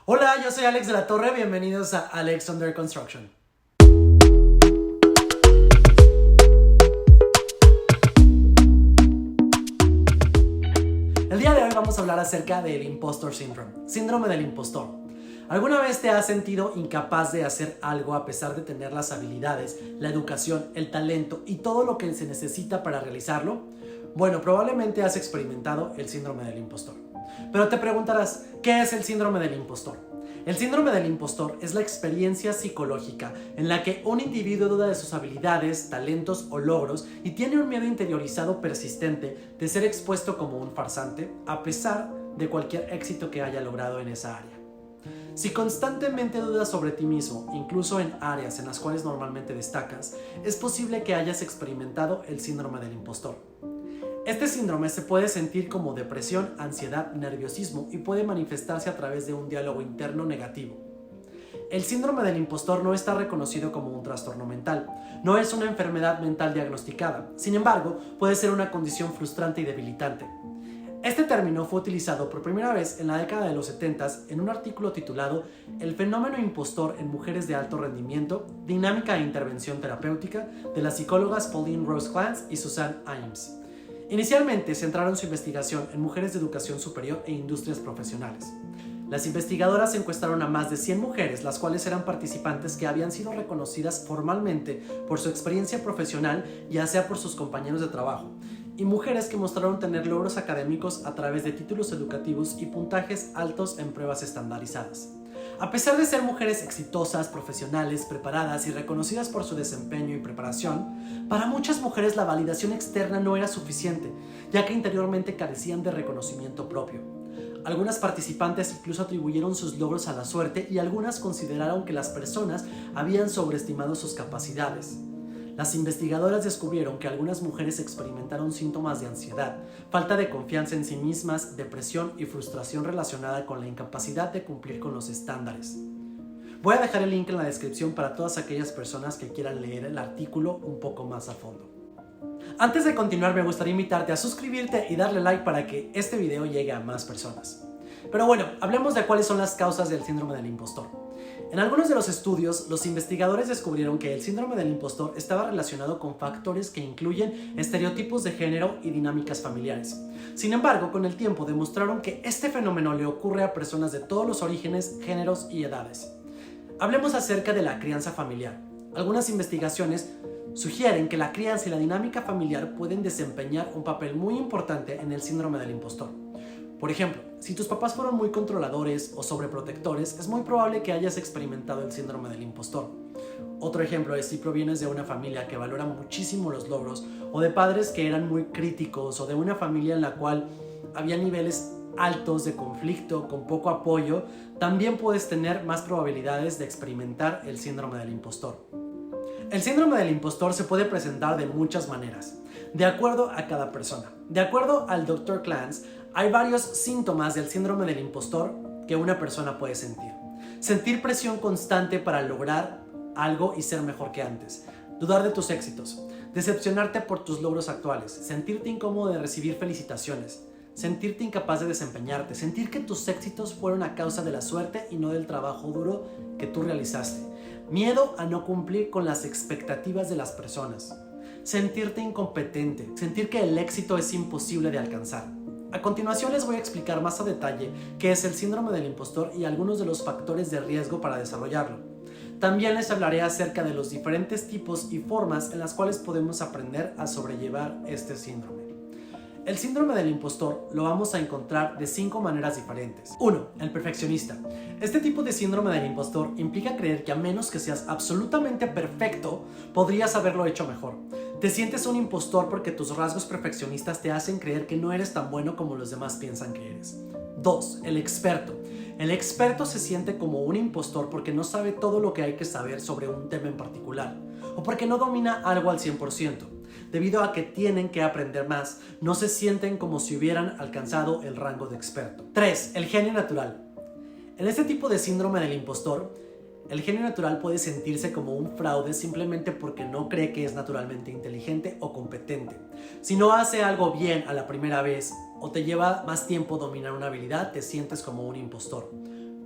Hola, yo soy Alex de la Torre, bienvenidos a Alex Under Construction. El día de hoy vamos a hablar acerca del Impostor Syndrome, síndrome del impostor. ¿Alguna vez te has sentido incapaz de hacer algo a pesar de tener las habilidades, la educación, el talento y todo lo que se necesita para realizarlo? Bueno, probablemente has experimentado el síndrome del impostor. Pero te preguntarás, ¿qué es el síndrome del impostor? El síndrome del impostor es la experiencia psicológica en la que un individuo duda de sus habilidades, talentos o logros y tiene un miedo interiorizado persistente de ser expuesto como un farsante a pesar de cualquier éxito que haya logrado en esa área. Si constantemente dudas sobre ti mismo, incluso en áreas en las cuales normalmente destacas, es posible que hayas experimentado el síndrome del impostor. Este síndrome se puede sentir como depresión, ansiedad, nerviosismo y puede manifestarse a través de un diálogo interno negativo. El síndrome del impostor no está reconocido como un trastorno mental, no es una enfermedad mental diagnosticada, sin embargo, puede ser una condición frustrante y debilitante. Este término fue utilizado por primera vez en la década de los 70 en un artículo titulado El fenómeno impostor en mujeres de alto rendimiento, dinámica e intervención terapéutica de las psicólogas Pauline Rose Clance y Suzanne Imes. Inicialmente centraron su investigación en mujeres de educación superior e industrias profesionales. Las investigadoras encuestaron a más de 100 mujeres, las cuales eran participantes que habían sido reconocidas formalmente por su experiencia profesional, ya sea por sus compañeros de trabajo, y mujeres que mostraron tener logros académicos a través de títulos educativos y puntajes altos en pruebas estandarizadas. A pesar de ser mujeres exitosas, profesionales, preparadas y reconocidas por su desempeño y preparación, para muchas mujeres la validación externa no era suficiente, ya que interiormente carecían de reconocimiento propio. Algunas participantes incluso atribuyeron sus logros a la suerte y algunas consideraron que las personas habían sobreestimado sus capacidades. Las investigadoras descubrieron que algunas mujeres experimentaron síntomas de ansiedad, falta de confianza en sí mismas, depresión y frustración relacionada con la incapacidad de cumplir con los estándares. Voy a dejar el link en la descripción para todas aquellas personas que quieran leer el artículo un poco más a fondo. Antes de continuar, me gustaría invitarte a suscribirte y darle like para que este video llegue a más personas. Pero bueno, hablemos de cuáles son las causas del síndrome del impostor. En algunos de los estudios, los investigadores descubrieron que el síndrome del impostor estaba relacionado con factores que incluyen estereotipos de género y dinámicas familiares. Sin embargo, con el tiempo demostraron que este fenómeno le ocurre a personas de todos los orígenes, géneros y edades. Hablemos acerca de la crianza familiar. Algunas investigaciones sugieren que la crianza y la dinámica familiar pueden desempeñar un papel muy importante en el síndrome del impostor. Por ejemplo, si tus papás fueron muy controladores o sobreprotectores, es muy probable que hayas experimentado el síndrome del impostor. Otro ejemplo es si provienes de una familia que valora muchísimo los logros, o de padres que eran muy críticos, o de una familia en la cual había niveles altos de conflicto, con poco apoyo, también puedes tener más probabilidades de experimentar el síndrome del impostor. El síndrome del impostor se puede presentar de muchas maneras, de acuerdo a cada persona. De acuerdo al Dr. Clance, hay varios síntomas del síndrome del impostor que una persona puede sentir. Sentir presión constante para lograr algo y ser mejor que antes. Dudar de tus éxitos. Decepcionarte por tus logros actuales. Sentirte incómodo de recibir felicitaciones. Sentirte incapaz de desempeñarte. Sentir que tus éxitos fueron a causa de la suerte y no del trabajo duro que tú realizaste. Miedo a no cumplir con las expectativas de las personas. Sentirte incompetente. Sentir que el éxito es imposible de alcanzar. A continuación les voy a explicar más a detalle qué es el síndrome del impostor y algunos de los factores de riesgo para desarrollarlo. También les hablaré acerca de los diferentes tipos y formas en las cuales podemos aprender a sobrellevar este síndrome. El síndrome del impostor lo vamos a encontrar de 5 maneras diferentes. 1. El perfeccionista. Este tipo de síndrome del impostor implica creer que a menos que seas absolutamente perfecto, podrías haberlo hecho mejor. Te sientes un impostor porque tus rasgos perfeccionistas te hacen creer que no eres tan bueno como los demás piensan que eres. 2. El experto. El experto se siente como un impostor porque no sabe todo lo que hay que saber sobre un tema en particular, o porque no domina algo al 100%. Debido a que tienen que aprender más, no se sienten como si hubieran alcanzado el rango de experto. 3. El genio natural. En este tipo de síndrome del impostor, el genio natural puede sentirse como un fraude simplemente porque no cree que es naturalmente inteligente o competente. Si no hace algo bien a la primera vez o te lleva más tiempo dominar una habilidad, te sientes como un impostor.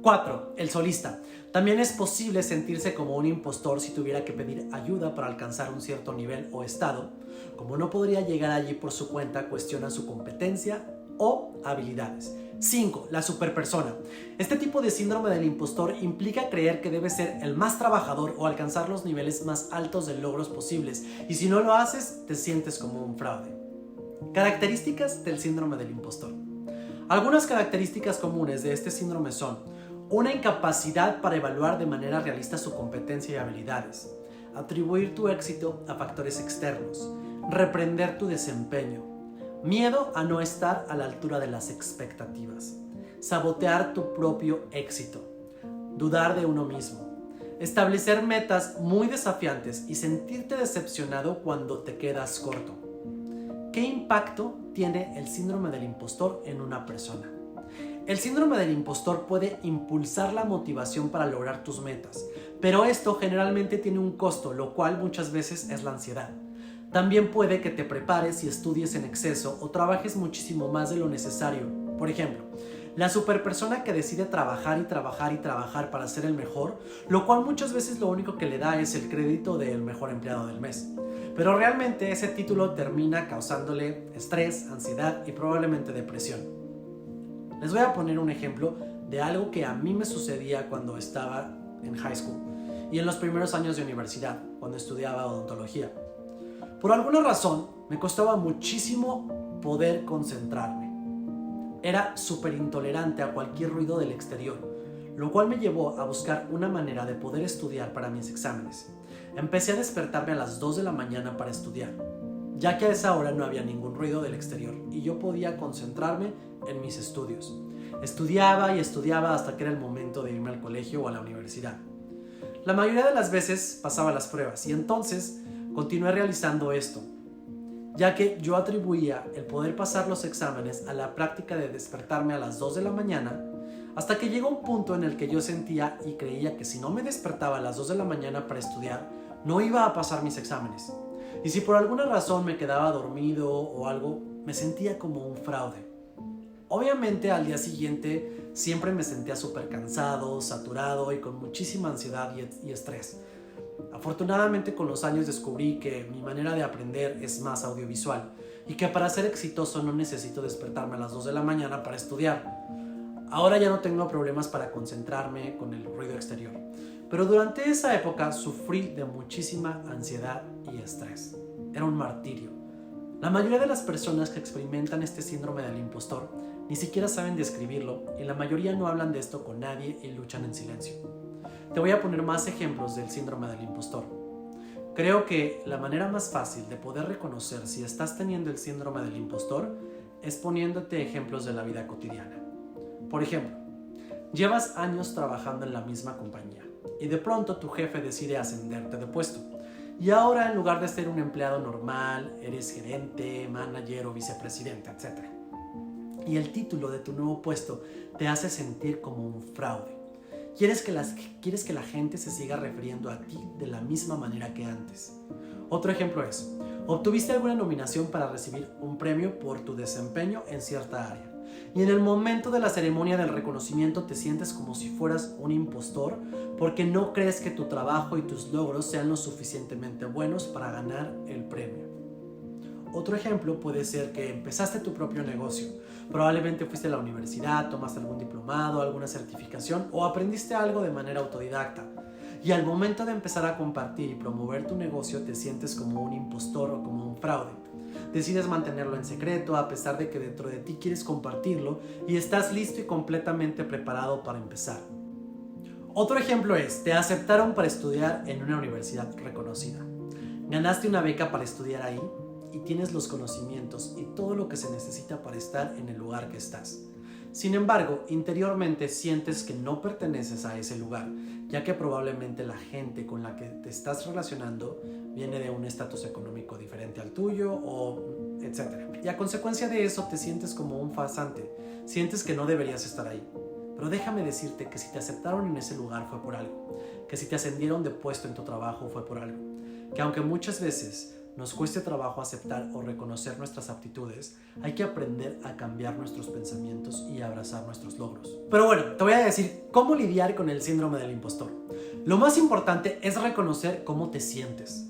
4. El solista. También es posible sentirse como un impostor si tuviera que pedir ayuda para alcanzar un cierto nivel o estado. Como no podría llegar allí por su cuenta, cuestiona su competencia o habilidades. 5. La superpersona. Este tipo de síndrome del impostor implica creer que debes ser el más trabajador o alcanzar los niveles más altos de logros posibles, y si no lo haces, te sientes como un fraude. Características del síndrome del impostor. Algunas características comunes de este síndrome son: una incapacidad para evaluar de manera realista su competencia y habilidades, atribuir tu éxito a factores externos, reprender tu desempeño, miedo a no estar a la altura de las expectativas, sabotear tu propio éxito, dudar de uno mismo, establecer metas muy desafiantes y sentirte decepcionado cuando te quedas corto. ¿Qué impacto tiene el síndrome del impostor en una persona? El síndrome del impostor puede impulsar la motivación para lograr tus metas, pero esto generalmente tiene un costo, lo cual muchas veces es la ansiedad. También puede que te prepares y estudies en exceso o trabajes muchísimo más de lo necesario. Por ejemplo, la superpersona que decide trabajar y trabajar y trabajar para ser el mejor, lo cual muchas veces lo único que le da es el crédito del mejor empleado del mes. Pero realmente ese título termina causándole estrés, ansiedad y probablemente depresión. Les voy a poner un ejemplo de algo que a mí me sucedía cuando estaba en high school y en los primeros años de universidad, cuando estudiaba odontología. Por alguna razón, me costaba muchísimo poder concentrarme. Era súper intolerante a cualquier ruido del exterior, lo cual me llevó a buscar una manera de poder estudiar para mis exámenes. Empecé a despertarme a las 2 de la mañana para estudiar, ya que a esa hora no había ningún ruido del exterior y yo podía concentrarme en mis estudios. Estudiaba y estudiaba hasta que era el momento de irme al colegio o a la universidad. La mayoría de las veces pasaba las pruebas y entonces continué realizando esto, ya que yo atribuía el poder pasar los exámenes a la práctica de despertarme a las 2 de la mañana, hasta que llegó un punto en el que yo sentía y creía que si no me despertaba a las 2 de la mañana para estudiar, no iba a pasar mis exámenes. Y si por alguna razón me quedaba dormido o algo, me sentía como un fraude. Obviamente al día siguiente siempre me sentía súper cansado, saturado y con muchísima ansiedad y estrés. Afortunadamente con los años descubrí que mi manera de aprender es más audiovisual y que para ser exitoso no necesito despertarme a las 2 de la mañana para estudiar. Ahora ya no tengo problemas para concentrarme con el ruido exterior, pero durante esa época sufrí de muchísima ansiedad y estrés. Era un martirio. La mayoría de las personas que experimentan este síndrome del impostor ni siquiera saben describirlo y la mayoría no hablan de esto con nadie y luchan en silencio. Te voy a poner más ejemplos del síndrome del impostor. Creo que la manera más fácil de poder reconocer si estás teniendo el síndrome del impostor es poniéndote ejemplos de la vida cotidiana. Por ejemplo, llevas años trabajando en la misma compañía y de pronto tu jefe decide ascenderte de puesto. Y ahora, en lugar de ser un empleado normal, eres gerente, manager o vicepresidente, etc. Y el título de tu nuevo puesto te hace sentir como un fraude. Quieres que la gente se siga refiriendo a ti de la misma manera que antes. Otro ejemplo es: obtuviste alguna nominación para recibir un premio por tu desempeño en cierta área. Y en el momento de la ceremonia del reconocimiento te sientes como si fueras un impostor porque no crees que tu trabajo y tus logros sean lo suficientemente buenos para ganar el premio. Otro ejemplo puede ser que empezaste tu propio negocio. Probablemente fuiste a la universidad, tomaste algún diplomado, alguna certificación o aprendiste algo de manera autodidacta. Y al momento de empezar a compartir y promover tu negocio te sientes como un impostor o como un fraude. Decides mantenerlo en secreto a pesar de que dentro de ti quieres compartirlo y estás listo y completamente preparado para empezar. Otro ejemplo es: te aceptaron para estudiar en una universidad reconocida. Ganaste una beca para estudiar ahí y tienes los conocimientos y todo lo que se necesita para estar en el lugar que estás. Sin embargo, interiormente sientes que no perteneces a ese lugar, ya que probablemente la gente con la que te estás relacionando viene de un estatus económico diferente al tuyo o etc. Y a consecuencia de eso te sientes como un farsante, sientes que no deberías estar ahí. Pero déjame decirte que si te aceptaron en ese lugar fue por algo, que si te ascendieron de puesto en tu trabajo fue por algo, que aunque muchas veces nos cueste trabajo aceptar o reconocer nuestras aptitudes, hay que aprender a cambiar nuestros pensamientos y abrazar nuestros logros. Pero bueno, te voy a decir cómo lidiar con el síndrome del impostor. Lo más importante es reconocer cómo te sientes.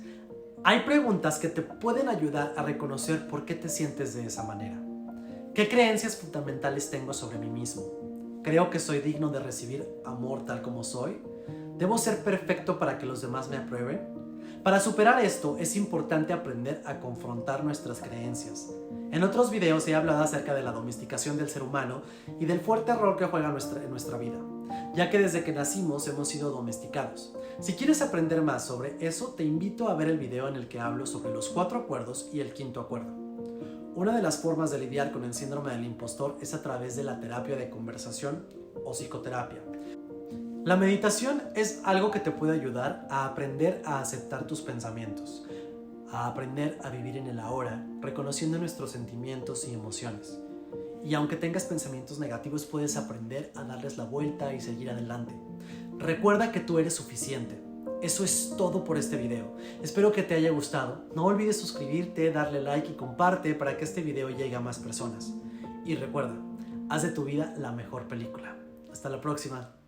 Hay preguntas que te pueden ayudar a reconocer por qué te sientes de esa manera. ¿Qué creencias fundamentales tengo sobre mí mismo? ¿Creo que soy digno de recibir amor tal como soy? ¿Debo ser perfecto para que los demás me aprueben? Para superar esto es importante aprender a confrontar nuestras creencias. En otros videos he hablado acerca de la domesticación del ser humano y del fuerte rol que juega en nuestra vida, ya que desde que nacimos hemos sido domesticados. Si quieres aprender más sobre eso, te invito a ver el video en el que hablo sobre los 4 acuerdos y el 5.º acuerdo. Una de las formas de lidiar con el síndrome del impostor es a través de la terapia de conversación o psicoterapia. La meditación es algo que te puede ayudar a aprender a aceptar tus pensamientos, a aprender a vivir en el ahora, reconociendo nuestros sentimientos y emociones. Y aunque tengas pensamientos negativos, puedes aprender a darles la vuelta y seguir adelante. Recuerda que tú eres suficiente. Eso es todo por este video. Espero que te haya gustado. No olvides suscribirte, darle like y comparte para que este video llegue a más personas. Y recuerda, haz de tu vida la mejor película. Hasta la próxima.